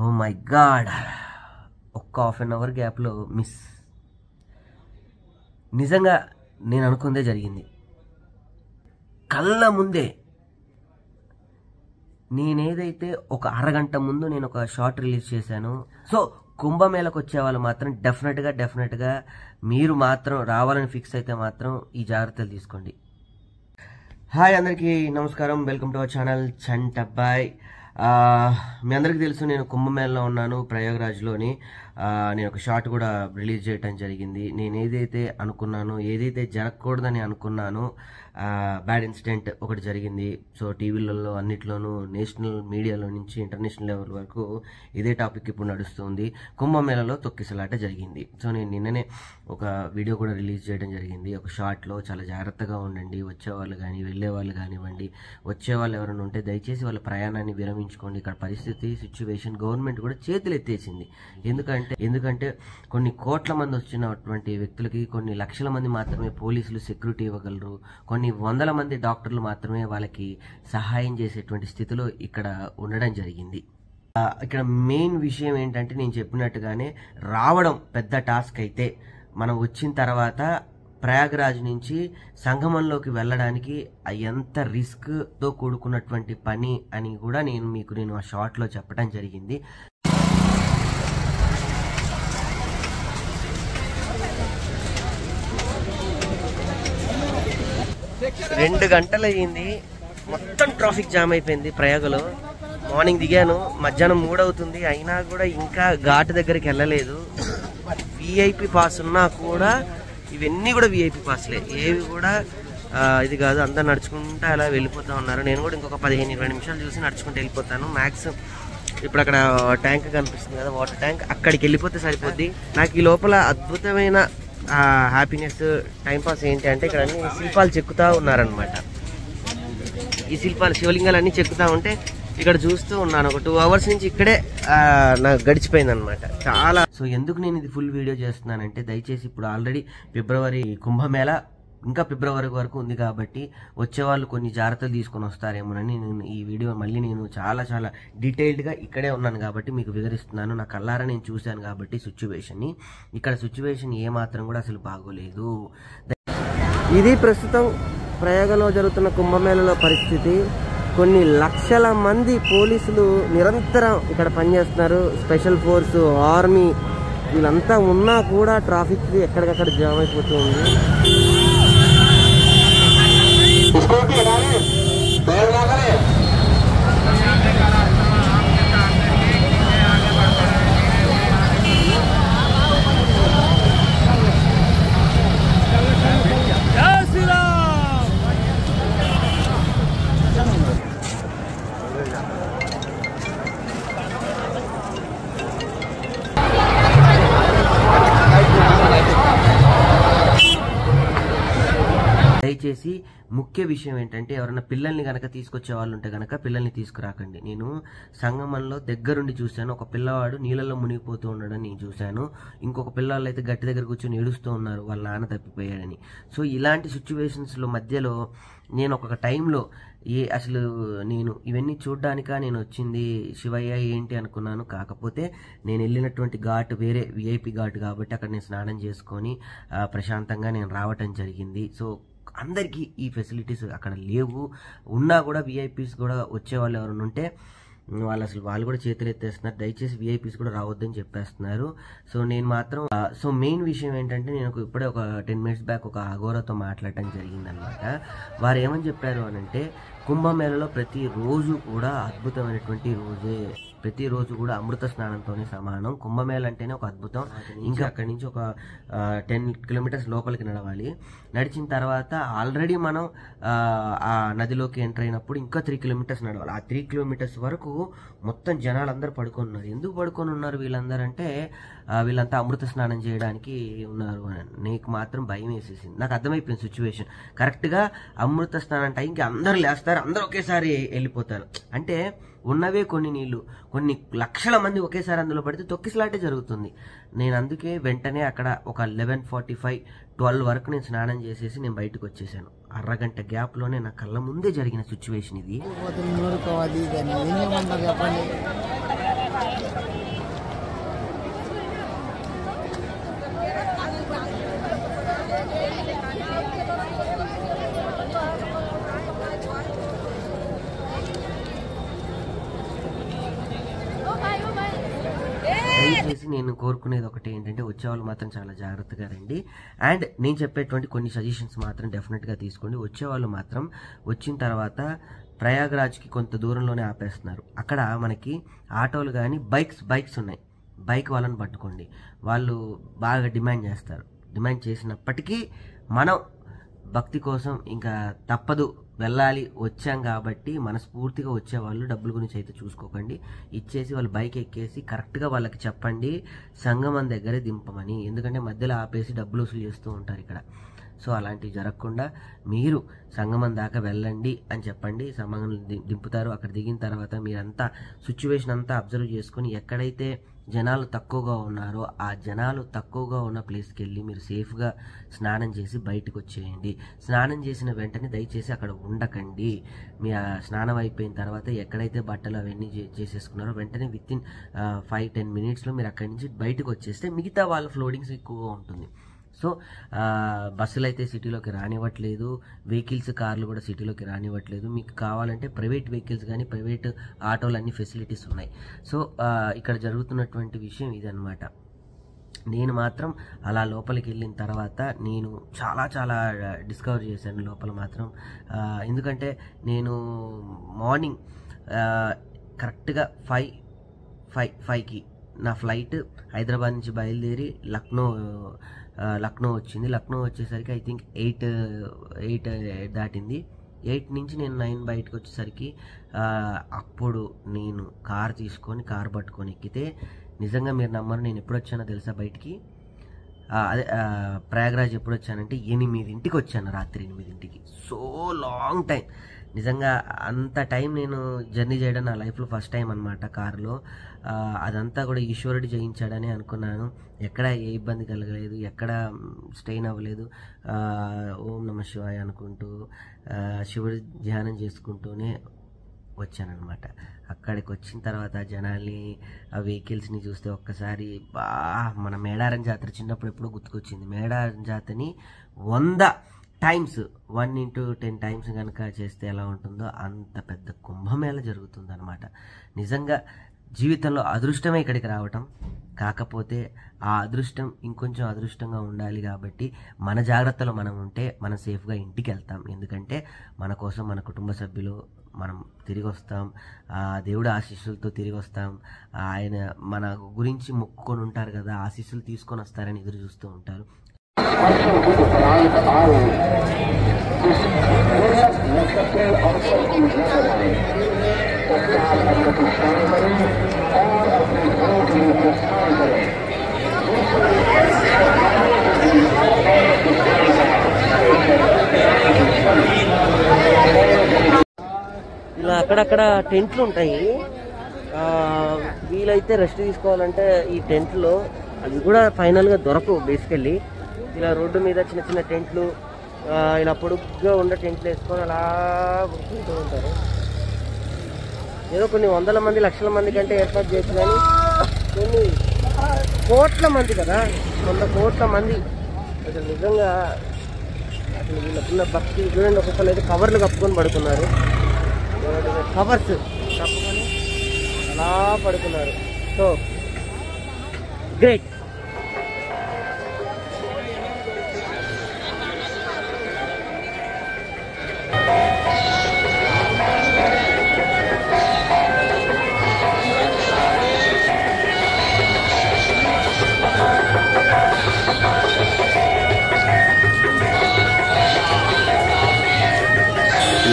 Oh my God, ఒక్క half an hour గ్యాప్లో miss. నిజంగా నేను అనుకుందే జరిగింది. కళ్ళ ముందే నేనేదైతే ఒక అరగంట ముందు నేను ఒక షార్ట్ రిలీజ్ చేశాను. సో కుంభమేళకు వచ్చే వాళ్ళు మాత్రం డెఫినెట్గా మీరు మాత్రం రావాలని ఫిక్స్ అయితే మాత్రం ఈ జాగ్రత్తలు తీసుకోండి. హాయ్ అందరికీ నమస్కారం, welcome to our channel Chantabbai. మీ అందరికీ తెలుసు నేను కుంభమేళలో ఉన్నాను, ప్రయాగ్రాజ్లోని. నేను ఒక షార్ట్ కూడా రిలీజ్ చేయడం జరిగింది. నేను ఏదైతే అనుకున్నానో, ఏదైతే జరగకూడదని అనుకున్నానో బ్యాడ్ ఇన్సిడెంట్ ఒకటి జరిగింది. సో టీవీలలో అన్నిట్లోనూ, నేషనల్ మీడియాలో నుంచి ఇంటర్నేషనల్ లెవెల్ వరకు ఇదే టాపిక్ ఇప్పుడు నడుస్తుంది. కుంభమేళలో తొక్కిసలాట జరిగింది. సో నేను నిన్ననే ఒక వీడియో కూడా రిలీజ్ చేయడం జరిగింది. ఒక షార్ట్లో చాలా జాగ్రత్తగా ఉండండి, వచ్చేవాళ్ళు కానీ వెళ్ళేవాళ్ళు కానివ్వండి, వచ్చేవాళ్ళు ఎవరైనా ఉంటే దయచేసి వాళ్ళ ప్రయాణాన్ని విరమించుకోండి. ఇక్కడ పరిస్థితి, సిచ్యువేషన్ గవర్నమెంట్ కూడా చేతులు ఎత్తేసింది. ఎందుకంటే కొన్ని కోట్ల మంది వచ్చినటువంటి వ్యక్తులకి కొన్ని లక్షల మంది మాత్రమే పోలీసులు సెక్యూరిటీ ఇవ్వగలరు, కొన్ని వందల మంది డాక్టర్లు మాత్రమే వాళ్ళకి సహాయం చేసేటువంటి స్థితిలో ఇక్కడ ఉండడం జరిగింది. ఇక్కడ మెయిన్ విషయం ఏంటంటే, నేను చెప్పినట్టుగానే రావడం పెద్ద టాస్క్ అయితే, మనం వచ్చిన తర్వాత ప్రయాగ్రాజ్ నుంచి సంగమంలోకి వెళ్ళడానికి ఎంత రిస్క్తో కూడుకున్నటువంటి పని అని కూడా నేను ఆ షార్ట్లో చెప్పడం జరిగింది. రెండు గంటలు అయ్యింది, మొత్తం ట్రాఫిక్ జామ్ అయిపోయింది ప్రయాగలో. మార్నింగ్ దిగాను, మధ్యాహ్నం 3 అవుతుంది, అయినా కూడా ఇంకా ఘాట్ దగ్గరికి వెళ్ళలేదు. విఐపి పాస్ ఉన్నా కూడా ఇవన్నీ కూడా విఐపి పాస్లే, ఏవి కూడా ఇది కాదు. అందరు నడుచుకుంటూ అలా వెళ్ళిపోతూ ఉన్నారు. నేను కూడా ఇంకొక 15-20 నిమిషాలు చూసి నడుచుకుంటూ వెళ్ళిపోతాను. మ్యాక్సిమం ఇప్పుడు అక్కడ ట్యాంక్ కనిపిస్తుంది కదా, వాటర్ ట్యాంక్, అక్కడికి వెళ్ళిపోతే సరిపోద్ది. నాకు ఈ లోపల అద్భుతమైన హ్యాపీనెస్, టైంపాస్ ఏంటి అంటే, ఇక్కడ అన్ని శిల్పాలు చెక్కుతూ ఉన్నారనమాట. ఈ శిల్పాలు, శివలింగాలు అన్నీ చెక్కుతూ ఉంటే ఇక్కడ చూస్తూ ఉన్నాను. ఒక 2 అవర్స్ నుంచి ఇక్కడే నాకు గడిచిపోయింది అనమాట చాలా. సో ఎందుకు నేను ఇది ఫుల్ వీడియో చేస్తున్నానంటే, దయచేసి ఇప్పుడు ఆల్రెడీ ఫిబ్రవరి కుంభమేళ ఇంకా ఫిబ్రవరి వరకు ఉంది కాబట్టి వచ్చేవాళ్ళు కొన్ని జాగ్రత్తలు తీసుకొని వస్తారేమోనని నేను ఈ వీడియో మళ్ళీ నేను చాలా డీటెయిల్డ్గా ఇక్కడే ఉన్నాను కాబట్టి మీకు వివరిస్తున్నాను. నా కళ్ళారా నేను చూశాను కాబట్టి సిచ్యువేషన్ని. ఇక్కడ సిచ్యువేషన్ ఏమాత్రం కూడా అసలు బాగోలేదు. ఇది ప్రస్తుతం ప్రయాగలో జరుగుతున్న కుంభమేళలో పరిస్థితి. కొన్ని లక్షల మంది పోలీసులు నిరంతరం ఇక్కడ పనిచేస్తున్నారు. స్పెషల్ ఫోర్స్, ఆర్మీ, వీళ్ళంతా ఉన్నా కూడా ట్రాఫిక్ ఎక్కడికక్కడ జామ్ అయిపోతూ ఉంది. దయచేసి ముఖ్య విషయం ఏంటంటే, ఎవరైనా పిల్లల్ని కనుక తీసుకొచ్చే వాళ్ళు ఉంటే కనుక పిల్లల్ని తీసుకురాకండి. నేను సంగమంలో దగ్గరుండి చూశాను. ఒక పిల్లవాడు నీళ్ళలో మునిగిపోతూ ఉండడం నేను చూశాను. ఇంకొక పిల్లవాళ్ళు అయితే గట్టి దగ్గర కూర్చొని ఏడుస్తూ ఉన్నారు, వాళ్ళ నాన్న తప్పిపోయాడని. సో ఇలాంటి సిచ్యువేషన్స్లో మధ్యలో నేను ఒక టైంలో అసలు నేను ఇవన్నీ చూడ్డానికా నేను వచ్చింది శివయ్య ఏంటి అనుకున్నాను. కాకపోతే నేను వెళ్ళినటువంటి ఘాట్ వేరే విఐపి ఘాట్ కాబట్టి అక్కడ నేను స్నానం చేసుకొని ప్రశాంతంగా నేను రావటం జరిగింది. సో అందరికీ ఈ ఫెసిలిటీస్ అక్కడ లేవు. ఉన్నా కూడా విఐపీస్ కూడా వచ్చేవాళ్ళు ఎవరైనా ఉంటే వాళ్ళు కూడా చేతులు ఎత్తేస్తున్నారు. దయచేసి విఐపీస్ కూడా రావద్దని చెప్పేస్తున్నారు. సో నేను మాత్రం మెయిన్ విషయం ఏంటంటే, నేను ఇప్పుడే ఒక 10 minutes బ్యాక్ ఒక అఘోరాతో మాట్లాడటం జరిగిందనమాట. వారు ఏమని చెప్పారు అనంటే, కుంభమేళలో ప్రతిరోజు కూడా అద్భుతమైనటువంటి రోజే, ప్రతిరోజు కూడా అమృత స్నానంతోనే సమానం. కుంభమేళ అంటేనే ఒక అద్భుతం. ఇంకా అక్కడి నుంచి ఒక 10 kilometers లోపలికి నడవాలి. నడిచిన తర్వాత ఆల్రెడీ మనం ఆ నదిలోకి ఎంటర్ అయినప్పుడు ఇంకా 3 kilometers నడవాలి. ఆ 3 kilometers వరకు మొత్తం జనాలందరూ పడుకొని ఉన్నారు. ఎందుకు పడుకొని ఉన్నారు వీళ్ళందరూ అంటే, వీళ్ళంతా అమృత స్నానం చేయడానికి ఉన్నారు అని. నీకు మాత్రం భయం వేసేసింది. నాకు అర్థమైపోయింది సిచ్యువేషన్. కరెక్ట్గా అమృత స్నానం టైంకి అందరూ లేస్తారు, అందరూ ఒకేసారి వెళ్ళిపోతారు. అంటే ఉన్నవే కొన్ని నీళ్లు, కొన్ని లక్షల మంది ఒకేసారి అందులో పడితే తొక్కిసలాటే జరుగుతుంది. నేను అందుకే వెంటనే అక్కడ ఒక 11:45-12 వరకు నేను స్నానం చేసేసి నేను బయటకు వచ్చేసాను. అరగంట గ్యాప్లోనే నా కళ్ళ ముందే జరిగిన సిచ్యువేషన్ ఇది. దయచేసి నేను కోరుకునేది ఒకటి ఏంటంటే వచ్చేవాళ్ళు మాత్రం చాలా జాగ్రత్తగా రండి. అండ్ నేను చెప్పేటువంటి కొన్ని సజెషన్స్ మాత్రం డెఫినెట్గా తీసుకోండి. వచ్చేవాళ్ళు మాత్రం వచ్చిన తర్వాత ప్రయాగ్రాజ్కి కొంత దూరంలోనే ఆపేస్తున్నారు. అక్కడ మనకి ఆటోలు కానీ బైక్స్ ఉన్నాయి. బైక్ వాళ్ళని పట్టుకోండి, వాళ్ళు బాగా డిమాండ్ చేస్తారు. డిమాండ్ చేసినప్పటికీ మనం భక్తి కోసం ఇంకా తప్పదు, వెళ్ళాలి, వచ్చాం కాబట్టి మనస్ఫూర్తిగా వచ్చేవాళ్ళు డబ్బుల గురించి అయితే చూసుకోకండి. ఇచ్చేసి వాళ్ళు బైక్ ఎక్కేసి కరెక్ట్గా వాళ్ళకి చెప్పండి సంగమం దగ్గరే దింపమని. ఎందుకంటే మధ్యలో ఆపేసి డబ్బులు వసూలు చేస్తూ ఉంటారు ఇక్కడ. సో అలాంటివి జరగకుండా మీరు సంగమం దాకా వెళ్ళండి అని చెప్పండి. సంగమం దింపుతారు. అక్కడ దిగిన తర్వాత మీరంతా సిచ్యువేషన్ అంతా అబ్జర్వ్ చేసుకొని ఎక్కడైతే జనాలు తక్కువగా ఉన్నారో ఆ జనాలు తక్కువగా ఉన్న ప్లేస్కి వెళ్ళి మీరు సేఫ్గా స్నానం చేసి బయటకు వచ్చేయండి. స్నానం చేసిన వెంటనే దయచేసి అక్కడ ఉండకండి. మీ స్నానం అయిపోయిన తర్వాత ఎక్కడైతే బట్టలు అవన్నీ చేసేసుకున్నారో వెంటనే వితిన్ 5-10 మినిట్స్లో మీరు అక్కడి నుంచి బయటకు వచ్చేస్తే మిగతా వాళ్ళ ఫ్లోటింగ్స్ ఎక్కువగా ఉంటుంది. సో బస్సులు అయితే సిటీలోకి రానివ్వట్లేదు, వెహికల్స్ కార్లు కూడా సిటీలోకి రానివ్వట్లేదు. మీకు కావాలంటే ప్రైవేట్ వెహికల్స్ కానీ ప్రైవేట్ ఆటోలు అన్ని ఫెసిలిటీస్ ఉన్నాయి. సో ఇక్కడ జరుగుతున్నటువంటి విషయం ఇదన్నమాట. నేను మాత్రం అలా లోపలికి వెళ్ళిన తర్వాత నేను చాలా డిస్కవర్ చేశాను లోపల మాత్రం. ఎందుకంటే నేను మార్నింగ్ కరెక్ట్గా 5కి నా ఫ్లైట్ హైదరాబాద్ నుంచి బయలుదేరి లక్నో వచ్చింది. లక్నో వచ్చేసరికి ఐ థింక్ 8 దాటింది. 8 నుంచి నేను 9 బయటకు వచ్చేసరికి అప్పుడు నేను కార్ పట్టుకొని ఎక్కితే నిజంగా మీరు నమ్మరు, నేను ఎప్పుడు వచ్చానో తెలుసా బయటికి? అదే ప్రయాగ్రాజ్ ఎప్పుడు వచ్చానంటే 8ంటికి వచ్చాను, రాత్రి 8ంటికి. So long time. నిజంగా అంత టైం నేను జర్నీ చేయడం నా లైఫ్లో ఫస్ట్ టైం అనమాట కారులో. అదంతా కూడా ఈశ్వరుడు జయించాడని అనుకున్నాను. ఎక్కడ ఏ ఇబ్బంది కలగలేదు, ఎక్కడ స్ట్రెయిన్ అవ్వలేదు. ఓం నమ శివాయ అనుకుంటూ శివుడి ధ్యానం చేసుకుంటూనే వచ్చానమాట. అక్కడికి వచ్చిన తర్వాత జనాల్ని, ఆ వెహికల్స్ని చూస్తే ఒక్కసారి మన మేడారం జాతర చిన్నప్పుడు ఎప్పుడో గుర్తుకొచ్చింది. మేడారం జాతరని 100 టైమ్స్ 1x10 టైమ్స్ కనుక చేస్తే ఎలా ఉంటుందో అంత పెద్ద కుంభమేళ జరుగుతుంది అనమాట. నిజంగా జీవితంలో అదృష్టమే ఇక్కడికి రావటం. కాకపోతే ఆ అదృష్టం ఇంకొంచెం అదృష్టంగా ఉండాలి. కాబట్టి మన జాగ్రత్తలో మనం ఉంటే మనం సేఫ్గా ఇంటికి వెళ్తాం. ఎందుకంటే మన కోసం మన కుటుంబ సభ్యులు మనం తిరిగి వస్తాం, దేవుడి ఆశీస్సులతో తిరిగి వస్తాం. ఆయన మన గురించి మొక్కుకొని ఉంటారు కదా, ఆశీస్సులు తీసుకొని వస్తారని ఎదురు చూస్తూ ఉంటారు. ఇలా అక్కడక్కడ టెంట్లు ఉంటాయి. వీలైతే రెస్ట్ తీసుకోవాలంటే ఈ టెంట్లో అవి కూడా ఫైనల్గా దొరకవు. బేసికల్లీ ఇలా రోడ్డు మీద చిన్న టెంట్లు, ఇలా పొడుగ్గా ఉన్న టెంట్లు వేసుకొని అలా కూర్చుంటూ ఉంటారు. ఏదో కొన్ని వందల మంది, లక్షల మంది కంటే ఏర్పాటు చేయొచ్చు, కానీ కొన్ని కోట్ల మంది కదా, 100 కోట్ల మంది. అసలు నిజంగా అసలు వీళ్ళకున్న భక్తి చూడండి. ఒక్కొక్కరు అయితే కవర్లు కప్పుకొని పడుకున్నారు. కవర్స్ కప్పుకొని అలా పడుకున్నారు. So great.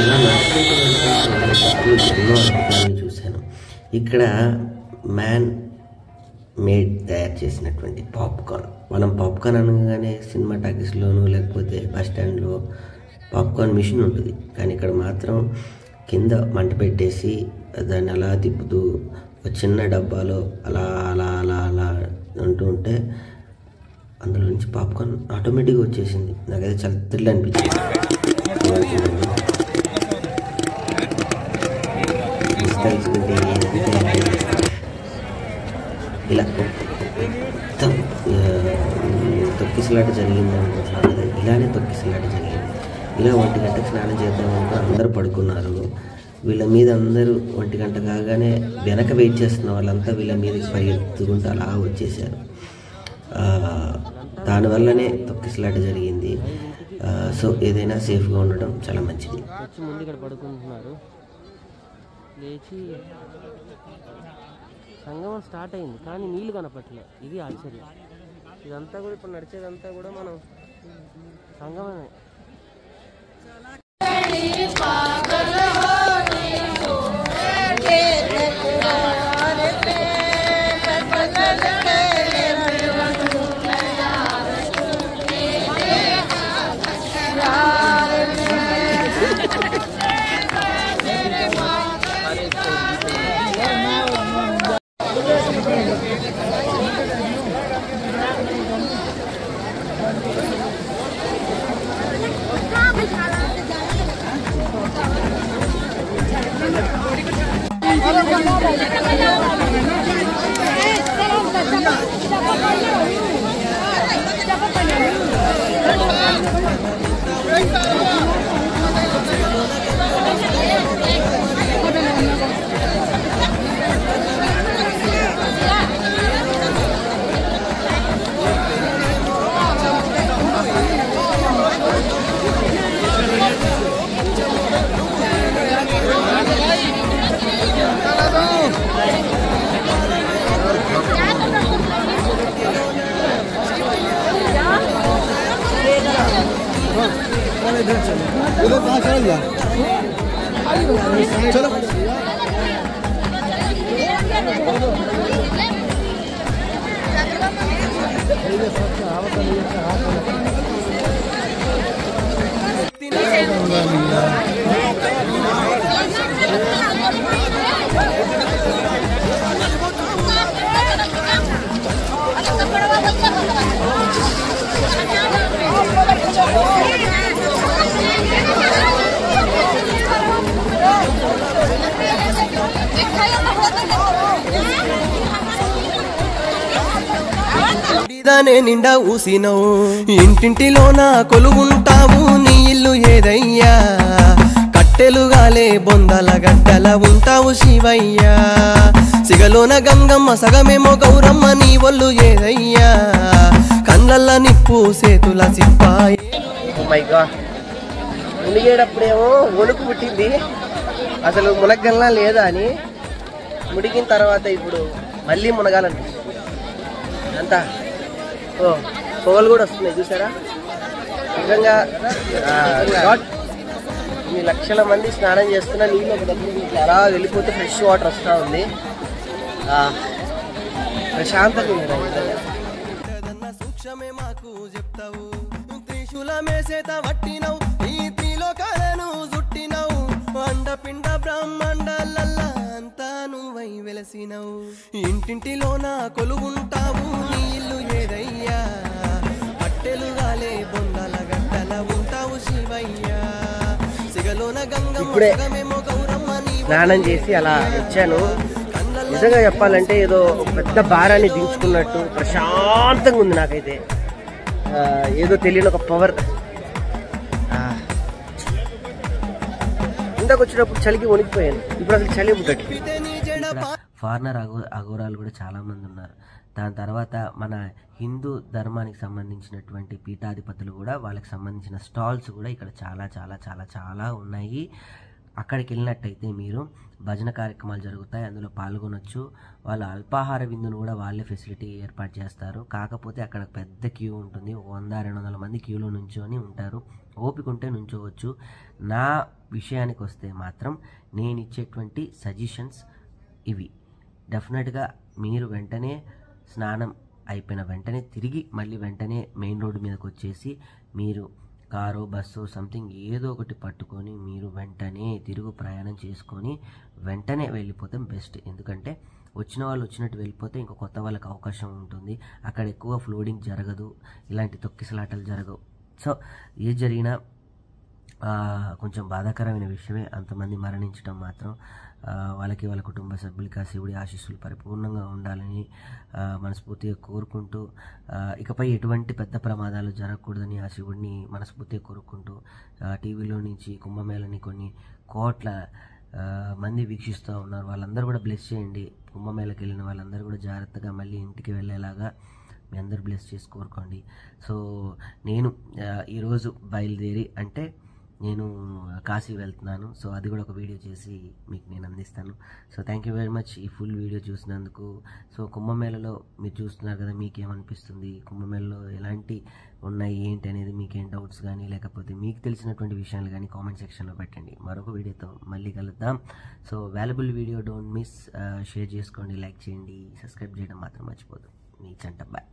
ఇలా ఎన్నో అద్భుతాలను చూశాను. ఇక్కడ మ్యాన్ మేడ్ తయారు చేసినటువంటి పాప్కార్న్. మనం పాప్కార్న్ అనగానే సినిమా టాకీస్లోనూ లేకపోతే బస్ స్టాండ్లో పాప్కార్న్ మిషన్ ఉంటుంది. కానీ ఇక్కడ మాత్రం కింద మంట పెట్టేసి దాన్ని అలా తిప్పుతూ ఒక చిన్న డబ్బాలో అలా అలా అలా అలా అంటూ ఉంటే అందులో నుంచి పాప్కార్న్ ఆటోమేటిక్గా వచ్చేసింది. నాకైతే చాలా థ్రిల్ అనిపించింది. ఇలా మొత్తం తొక్కిసలాట జరిగింది అనుకుంటున్నాను కదా, ఇలానే తొక్కిసలాట జరిగింది. ఇలా 1 గంటకు స్నానం చేద్దామంటే అందరూ పడుకున్నారు. వీళ్ళ మీద అందరూ 1 గంట కాగానే వెనక వెయిట్ చేస్తున్న వాళ్ళంతా వీళ్ళ మీదకి పరిగెత్తుకుంటూ అలా వచ్చేసారు. దానివల్లనే తొక్కిసలాట జరిగింది. సో ఏదైనా సేఫ్గా ఉండడం చాలా మంచిది. ముందు ఇక్కడ పడుకుంటున్నారు, లేచి సంగమం స్టార్ట్ అయింది కానీ నీళ్ళు కనపట్లే. ఇది ఆశ్చర్యం. ఇదంతా కూడా ఇప్పుడు నడిచేదంతా కూడా మనం సంగమమే. चलो దానే నిండా ఊసినవు ఇంటింటిలోన కొలువుంటావు నీ ఇల్లు ఏదయ్యా కట్టెలుగాలే బొందల గడ్డల ఉంటావు శివయ్యా సిగలోన గంగమ్మ సగమేమో గౌరమ్మ నీ ఒళ్ళు ఏదయ్యా కళ్ళల్ల నిప్పు సేతుల సిప్పాయి. మై గాడ్, మునిగేటప్పుడేమో వణుకు పుట్టింది, అసలు మునగల్లా లేదా అని. మునిగిన తర్వాత ఇప్పుడు మళ్ళీ మునగాలనిపిస్తుంది. అంతా పొగలు కూడా వస్తున్నాయి చూసారా. నిజంగా ఇన్ని లక్షల మంది స్నానం చేస్తున్నా నీళ్ళు ఒక దగ్గర అలా వెళ్ళిపోతే ఫ్రెష్ వాటర్ వస్తూ ఉంది. ప్రశాంతంగా ఉంది. సూక్ష్మే మాకు చెప్తావు త్రిశూలమేసేత వట్టినవు ఈ త్రిలోకాలను జుట్టినవు అండపిండ బ్రహ్మాండాలల్లా అంతా నువ్వై వెలసినవు ఇంటింటిలోన కొలువుంటావు నీ ఇల్లు ఏదయ్యా కట్టెలుగాలే బొందల గడ్డల ఉంటావు శివయ్యా సిగలోన ఇప్పుడే స్నానం చేసి అలా వచ్చాను. నిజంగా చెప్పాలంటే ఏదో పెద్ద భారాన్ని దించుకున్నట్టు ప్రశాంతంగా ఉంది నాకైతే. ఏదో తెలియని ఒక పవర్. ఇందాక వచ్చినప్పుడు చలికి వణికిపోయాను, ఇప్పుడు అసలు చలి ఉంటుంది. ఫారినర్ అఘోరాలు కూడా చాలామంది ఉన్నారు. దాని తర్వాత మన హిందూ ధర్మానికి సంబంధించినటువంటి పీఠాధిపతులు కూడా వాళ్ళకి సంబంధించిన స్టాల్స్ కూడా ఇక్కడ చాలా చాలా చాలా చాలా ఉన్నాయి. అక్కడికి వెళ్ళినట్టయితే మీరు భజన కార్యక్రమాలు జరుగుతాయి, అందులో పాల్గొనొచ్చు. వాళ్ళ అల్పాహార విందును కూడా వాళ్ళే ఫెసిలిటీ ఏర్పాటు చేస్తారు. కాకపోతే అక్కడ పెద్ద క్యూ ఉంటుంది, 100-200 మంది క్యూలో నుంచొని ఉంటారు. ఓపిక ఉంటే నుంచోవచ్చు. నా విషయానికి వస్తే మాత్రం నేను ఇచ్చేటువంటి సజెషన్స్ ఇవి. డెఫినెట్గా మీరు వెంటనే స్నానం అయిపోయిన వెంటనే తిరిగి మళ్ళీ వెంటనే మెయిన్ రోడ్డు మీదకి వచ్చేసి మీరు కారో బస్సు సంథింగ్ ఏదో ఒకటి పట్టుకొని మీరు వెంటనే తిరుగు ప్రయాణం చేసుకొని వెంటనే వెళ్ళిపోతే బెస్ట్. ఎందుకంటే వచ్చిన వాళ్ళు వచ్చినట్టు వెళ్ళిపోతే ఇంకో కొత్త వాళ్ళకి అవకాశం ఉంటుంది. అక్కడ ఎక్కువ ఫ్లోడింగ్ జరగదు, ఇలాంటి తొక్కిసలాటలు జరగవు. సో ఏది జరిగినా కొంచెం బాధాకరమైన విషయమే. అంతమంది మరణించడం మాత్రం వాళ్ళకి వాళ్ళ కుటుంబ సభ్యులకి శివుడి ఆశీస్సులు పరిపూర్ణంగా ఉండాలని మనస్ఫూర్తిగా కోరుకుంటూ, ఇకపై ఎటువంటి పెద్ద ప్రమాదాలు జరగకూడదని ఆ శివుడిని మనస్ఫూర్తిగా కోరుకుంటూ, టీవీలో నుంచి కుంభమేళని కొన్ని కోట్ల మంది వీక్షిస్తూ ఉన్నారు. వాళ్ళందరూ కూడా బ్లెస్ చేయండి. కుంభమేళకి వెళ్ళిన వాళ్ళందరూ కూడా జాగ్రత్తగా మళ్ళీ ఇంటికి వెళ్ళేలాగా మీ అందరూ బ్లెస్ చేసి కోరుకోండి. సో నేను ఈరోజు బయలుదేరి అంటే నేను కాశీ వెళ్తున్నాను. సో అది కూడా ఒక వీడియో చేసి మీకు నేను అందిస్తాను. So thank you very much ఈ ఫుల్ వీడియో చూసినందుకు. సో కుంభమేళలో మీరు చూస్తున్నారు కదా, మీకేమనిపిస్తుంది, కుంభమేళలో ఎలాంటి ఉన్నాయి ఏంటి అనేది మీకేం డౌట్స్ కానీ లేకపోతే మీకు తెలిసినటువంటి విషయాలు కానీ కామెంట్ సెక్షన్లో పెట్టండి. మరొక వీడియోతో మళ్ళీ కలుద్దాం. So valuable video don't miss, share చేసుకోండి, లైక్ చేయండి, సబ్స్క్రైబ్ చేయడం మాత్రం మర్చిపోదు. మీ చంట బాయ్.